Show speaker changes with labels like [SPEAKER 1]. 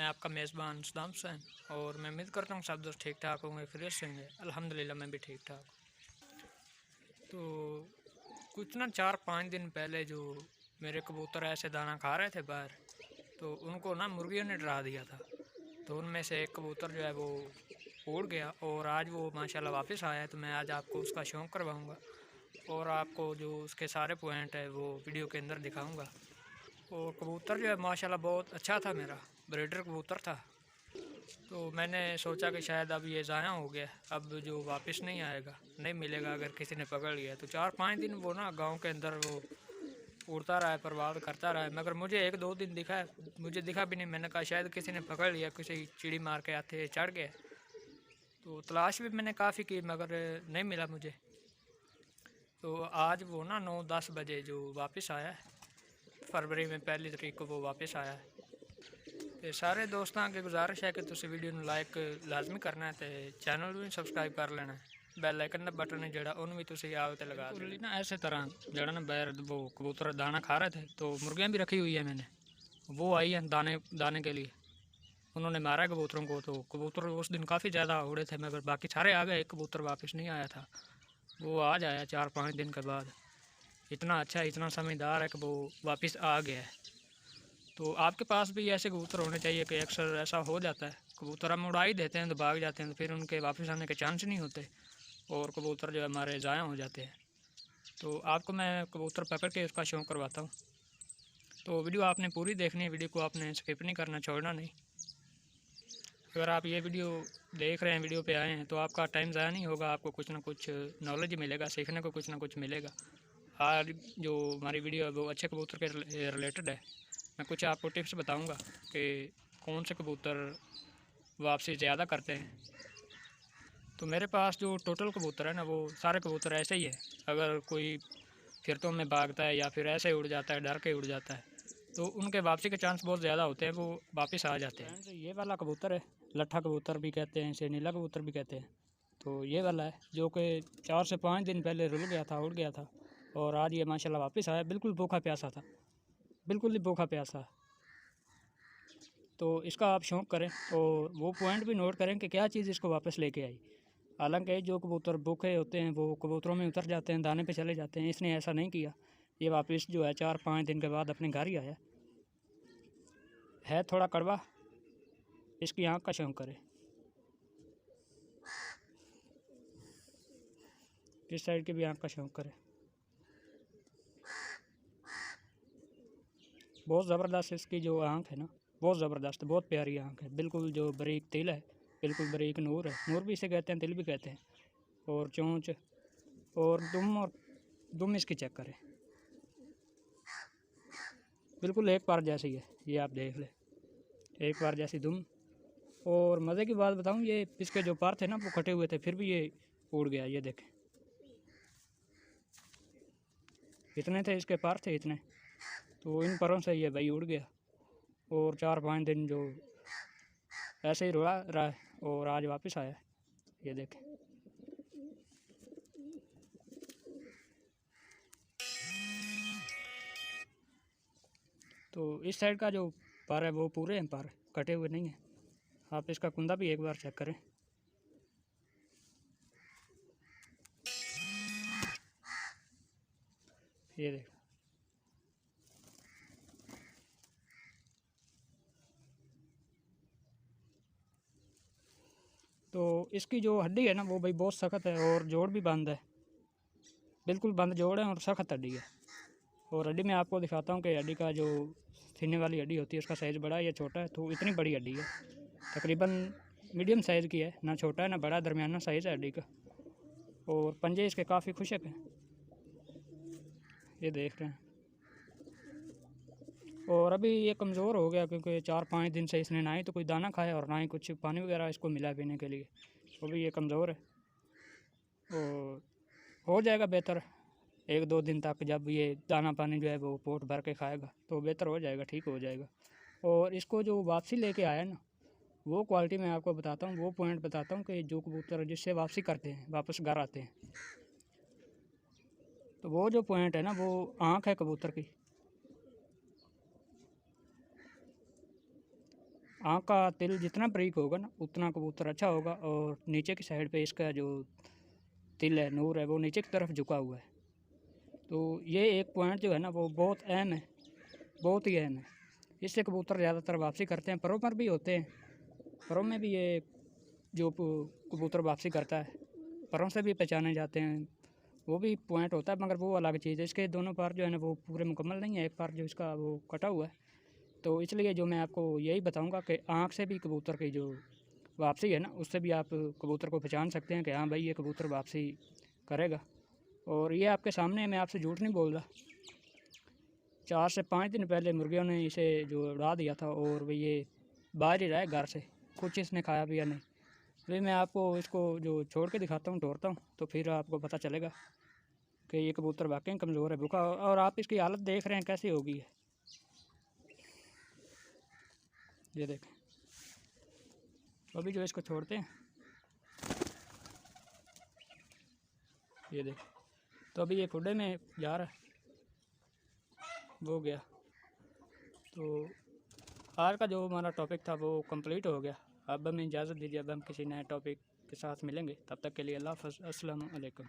[SPEAKER 1] मैं आपका मेज़बान सदाम हुसैन और मैं उम्मीद करता हूँ सब दोस्त ठीक ठाक होंगे, फ्रेश होंगे। अल्हम्दुलिल्लाह मैं भी ठीक ठाक। तो कुछ ना 4-5 दिन पहले जो मेरे कबूतर ऐसे दाना खा रहे थे बाहर, तो उनको ना मुर्गियों ने डरा दिया था। तो उनमें से एक कबूतर जो है वो उड़ गया और आज वो माशाल्लाह वापस आया है। तो मैं आज आपको उसका शौक़ करवाऊँगा और आपको जो उसके सारे पॉइंट है वो वीडियो के अंदर दिखाऊँगा। और कबूतर जो है माशाल्लाह बहुत अच्छा था, मेरा ब्रीडर कबूतर था। तो मैंने सोचा कि शायद अब ये ज़ाया हो गया, अब जो वापस नहीं आएगा, नहीं मिलेगा अगर किसी ने पकड़ लिया। तो 4-5 दिन वो ना गांव के अंदर वो उड़ता रहा है, परवाह करता रहा है, मगर मुझे 1-2 दिन दिखा है, मुझे दिखा भी नहीं। मैंने कहा शायद किसी ने पकड़ लिया, किसी चिड़ी मार के आते चढ़ गए। तो तलाश भी मैंने काफ़ी की मगर नहीं मिला मुझे। तो आज वो ना 9-10 बजे जो वापस आया है, फरवरी में 1 तारीख को वो वापस आया है। तो सारे दोस्तों की गुजारिश है कि तुम वीडियो में लाइक लाजमी करना है, तो चैनल भी सबसक्राइब कर लेना है। बैल आइकन का बटन है जड़ा उन भी तुम आओ तो लगा देना ना। ऐसे तरह जड़ा ना बैर वो कबूतर दाना खा रहे थे, तो मुर्गियाँ भी रखी हुई है मैंने, वो आई हैं दाने दाने के लिए। उन्होंने मारा कबूतरों को, तो कबूतर उस दिन काफ़ी ज़्यादा उड़े थे मगर बाकी सारे आ गए, एक कबूतर वापस नहीं आया था। वो आज आया 4-5 दिन के बाद। इतना अच्छा, इतना समझदार है कि वो वापस आ गया है। तो आपके पास भी ऐसे कबूतर होने चाहिए कि अक्सर ऐसा हो जाता है, कबूतर हम उड़ा ही देते हैं तो भाग जाते हैं, तो फिर उनके वापस आने के चांस नहीं होते और कबूतर जो हमारे ज़ाया हो जाते हैं। तो आपको मैं कबूतर पकड़ के उसका शौक़ करवाता हूँ। तो वीडियो आपने पूरी देखनी है, वीडियो को आपने स्किप नहीं करना, छोड़ना नहीं। अगर आप ये वीडियो देख रहे हैं, वीडियो पे आए हैं, तो आपका टाइम ज़ाया नहीं होगा, आपको कुछ ना कुछ नॉलेज मिलेगा, सीखने को कुछ ना कुछ मिलेगा। आज जो हमारी वीडियो है वो अच्छे कबूतर के रिलेटेड है। मैं कुछ आपको टिप्स बताऊंगा कि कौन से कबूतर वापसी ज़्यादा करते हैं। तो मेरे पास जो टोटल कबूतर है ना, वो सारे कबूतर ऐसे ही है। अगर कोई फिरतों में भागता है या फिर ऐसे उड़ जाता है, डर के उड़ जाता है, तो उनके वापसी के चांस बहुत ज़्यादा होते हैं, वो वापस आ जाते हैं। ये वाला कबूतर है, लट्ठा कबूतर भी कहते हैं इसे, नीला कबूतर भी कहते हैं। तो ये वाला है जो कि 4 से 5 दिन पहले रुल गया था, उड़ गया था, और आज ये माशाल्लाह वापस आया। बिल्कुल भूखा प्यासा था, बिल्कुल ही भूखा प्यासा। तो इसका आप शौक़ करें और वो पॉइंट भी नोट करें कि क्या चीज़ इसको वापस लेके आई। हालांकि जो कबूतर भूखे होते हैं वो कबूतरों में उतर जाते हैं, दाने पे चले जाते हैं। इसने ऐसा नहीं किया, ये वापस जो है 4-5 दिन के बाद अपने घर ही आया है। थोड़ा कड़वा, इसकी आँख का शौक़ करें। इस साइड की भी आँख का शौक़ करें। बहुत ज़बरदस्त इसकी जो आँख है ना, बहुत ज़बरदस्त, बहुत प्यारी आँख है। बिल्कुल जो बारीक तिल है, बिल्कुल बारीक नूर है, नूर भी इसे कहते हैं, तिल भी कहते हैं। और चोंच और दुम इसकी चेक करें, बिल्कुल एक बार जैसी है, ये आप देख लें, एक बार जैसी दुम। और मज़े की बात बताऊं, ये इसके जो पर थे ना वो कटे हुए थे, फिर भी ये उड़ गया। ये देखें, इतने थे इसके पर थे इतने, तो इन परों से ये भाई उड़ गया। और 4-5 दिन जो ऐसे ही रुड़ा रहा है और आज वापस आया है। ये देखें, तो इस साइड का जो पर है वो पूरे हैं, पर कटे हुए नहीं हैं। आप इसका कुंदा भी एक बार चेक करें। ये देख, तो इसकी जो हड्डी है ना वो भाई बहुत सख्त है और जोड़ भी बंद है, बिल्कुल बंद जोड़ है और सख्त हड्डी है। और हड्डी में आपको दिखाता हूँ कि हड्डी का जो सीने वाली हड्डी होती है उसका साइज़ बड़ा है या छोटा है। तो इतनी बड़ी हड्डी है, तकरीबन मीडियम साइज़ की है, ना छोटा है ना बड़ा, दरमियाना साइज़ है हड्डी का। और पंजे इसके काफ़ी खुशक हैं, ये देख रहे हैं। और अभी ये कमज़ोर हो गया क्योंकि 4-5 दिन से इसने ना ही तो कोई दाना खाया और ना ही कुछ पानी वगैरह इसको मिला पीने के लिए, तो भी ये कमज़ोर है। और हो जाएगा बेहतर 1-2 दिन तक, जब ये दाना पानी जो है वो पोट भर के खाएगा तो बेहतर हो जाएगा, ठीक हो जाएगा। और इसको जो वापसी लेके आया ना, वो क्वालिटी मैं आपको बताता हूँ, वो पॉइंट बताता हूँ कि जो कबूतर जिससे वापसी करते हैं, वापस घर आते हैं, तो वो जो पॉइंट है ना, वो आँख है कबूतर की। आँख का तिल जितना बारीक होगा ना उतना कबूतर अच्छा होगा। और नीचे की साइड पे इसका जो तिल है, नूर है, वो नीचे की तरफ झुका हुआ है। तो ये एक पॉइंट जो है ना वो बहुत अहम है, बहुत ही अहम है। इससे कबूतर ज़्यादातर वापसी करते हैं। परों पर भी होते हैं, परों में भी ये जो कबूतर वापसी करता है परों से भी पहचाने जाते हैं, वो भी पॉइंट होता है। मगर वो अलग चीज़ है। इसके दोनों पार जो है ना वो पूरे मुकम्मल नहीं है, एक पार जो इसका वो कटा हुआ है। तो इसलिए जो मैं आपको यही बताऊंगा कि आँख से भी कबूतर की जो वापसी है ना उससे भी आप कबूतर को पहचान सकते हैं कि हाँ भाई ये कबूतर वापसी करेगा। और ये आपके सामने, मैं आपसे झूठ नहीं बोल रहा। 4 से 5 दिन पहले मुर्गियों ने इसे जो उड़ा दिया था और वही ये बाहर ही रहा है घर से, कुछ इसने खाया पिया नहीं। अभी मैं आपको इसको जो छोड़ के दिखाता हूँ, तोड़ता हूँ, तो फिर आपको पता चलेगा कि ये कबूतर वाकई कमज़ोर है, भूखा। और आप इसकी हालत देख रहे हैं कैसी होगी है। ये देखें, अभी जो इसको छोड़ते हैं, ये देखें, तो अभी ये खुडे में जा रहा है, वो गया। तो आज का जो हमारा टॉपिक था वो कंप्लीट हो गया। अब हमें इजाज़त दीजिए, अब हम किसी नए टॉपिक के साथ मिलेंगे। तब तक के लिए अल्लाह हाफ़िज़, अस्सलामु अलैकुम।